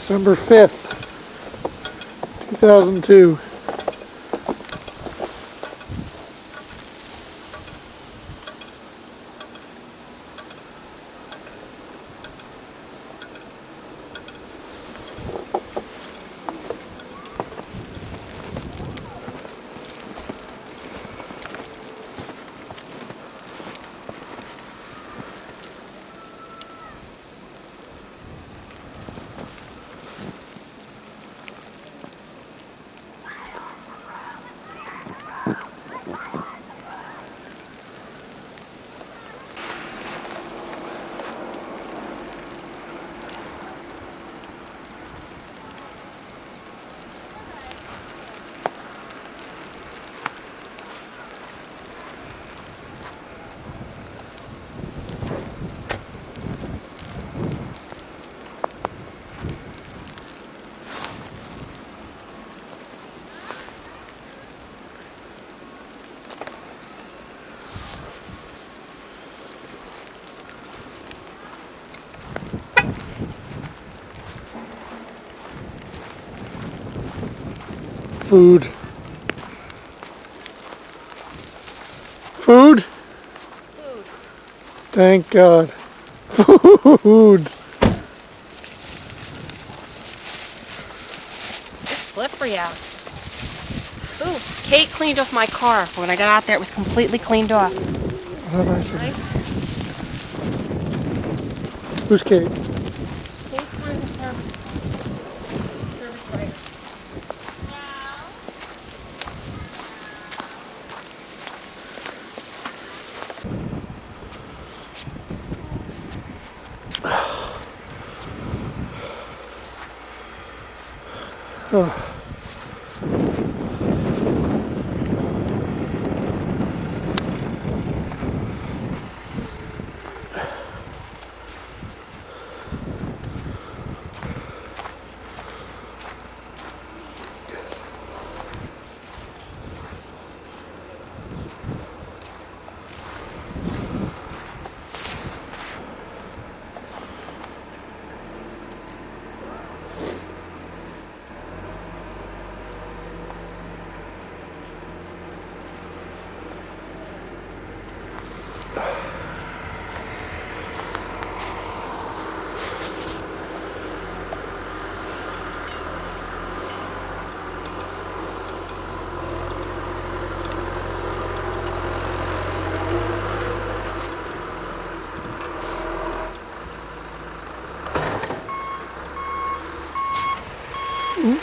December 5th, 2002. Food. Food? Food. Thank God. Food. It's slippery out. Ooh, Kate cleaned off my car. When I got out there, it was completely cleaned off. How nice of Nice. you. Who's Kate? Kate's one of the service writers. Oh.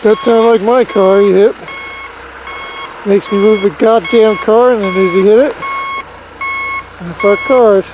That sounded like my car you hit. Makes me move the goddamn car and then as you hit it. That's our cars.